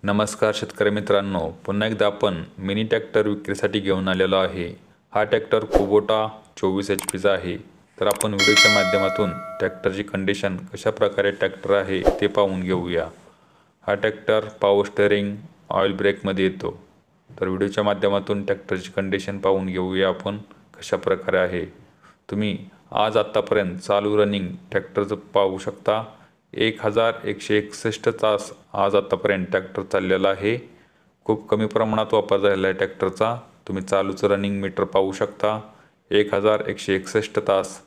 नमस्कार शेतकरी मित्रांनो, पुन्हा एकदा आपण मिनी ट्रॅक्टर विक्रीसाठी घेऊन आलेलो आहे। हा ट्रॅक्टर कुबोटा 24 HPचा आहे। तर आपण व्हिडिओच्या माध्यमातून ट्रॅक्टरची कंडिशन, कशा प्रकारे ट्रॅक्टर आहे ते पाहून घेऊया। हा ट्रॅक्टर पॉवर स्टीअरिंग ऑइल ब्रेकमध्ये येतो। तर व्हिडिओच्या माध्यमातून ट्रॅक्टरची कंडिशन पाहून घेऊया आपण कशा प्रकारे आहे। तुम्ही आज आतापर्यंत चालू रनिंग ट्रॅक्टरचं पाहू शकता। 1161 तास आज आतापर्यंत ट्रॅक्टर चाललेला आहे। खूप कमी प्रमाणात वापर झालेला आहे ट्रॅक्टरचा। तुम्ही चालूचं रनिंग मीटर पाहू शकता। 1161 तास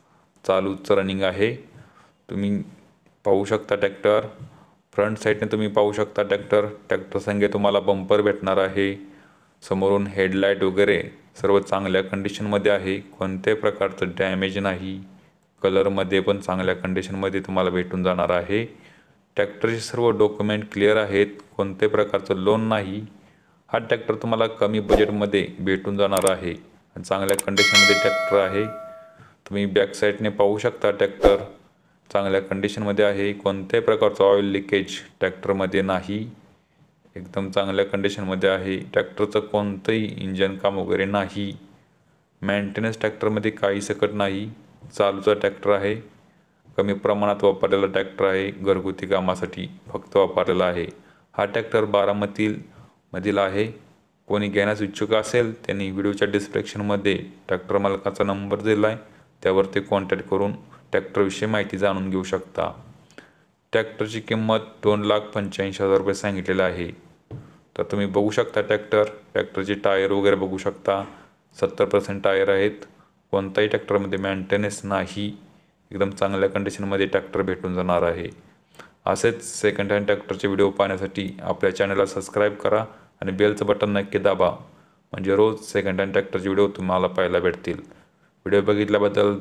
चालूचं रनिंग आहे। तुम्ही पाहू शकता ट्रॅक्टर फ्रंट साईडने तुम्ही पाहू शकता ट्रॅक्टर संगे तुम्हाला बंपर भेटणार आहे। समोरून हेडलाईट वगैरे सर्व चांगल्या कंडिशनमध्ये आहे। कोणत्याही प्रकारचं डॅमेज नाही। कलरमध्ये पण चांगल्या कंडिशनमध्ये तुम्हाला भेटून जाणार आहे। ट्रॅक्टरचे सर्व डॉक्युमेंट क्लिअर आहेत। कोणत्याही प्रकारचं लोन नाही। हा ट्रॅक्टर तुम्हाला कमी बजेटमध्ये भेटून जाणार आहे आणि चांगल्या कंडिशनमध्ये ट्रॅक्टर आहे। तुम्ही बॅक साईडने पाहू शकता ट्रॅक्टर चांगल्या कंडिशनमध्ये आहे। कोणत्याही प्रकारचं ऑइल लिकेज ट्रॅक्टरमध्ये नाही। एकदम चांगल्या कंडिशनमध्ये आहे। ट्रॅक्टरचं कोणतंही इंजन काम वगैरे नाही। मेंटेनन्स ट्रॅक्टरमध्ये काही सकट नाही। चालूचा ट्रॅक्टर आहे। कमी प्रमाणात वापरलेला ट्रॅक्टर आहे। घरगुती कामासाठी फक्त वापरलेला आहे। हा ट्रॅक्टर बारामतीमधील आहे। कोणी घेण्यास इच्छुक असेल त्यांनी व्हिडिओच्या डिस्क्रिप्शनमध्ये ट्रॅक्टर मालकाचा नंबर दिला आहे, त्यावरती कॉन्टॅक्ट करून ट्रॅक्टरविषयी माहिती जाणून घेऊ शकता। ट्रॅक्टरची किंमत 2,85,000 रुपये सांगितलेली आहे। तर तुम्ही बघू शकता ट्रॅक्टरचे टायर वगैरे बघू शकता। 70% टायर आहेत। कोणताही ट्रॅक्टरमध्ये मेंटेनन्स नाही। एकदम चांगल्या कंडिशनमध्ये ट्रॅक्टर भेटून जाणार आहे। असेच सेकंड हँड ट्रॅक्टरचे व्हिडिओ पाहण्यासाठी आपल्या चॅनलला सबस्क्राईब करा आणि बेलचं बटन नक्की दाबा, म्हणजे रोज सेकंड हँड ट्रॅक्टरचे व्हिडिओ तुम्हाला पाहायला भेटतील। व्हिडिओ बघितल्याबद्दल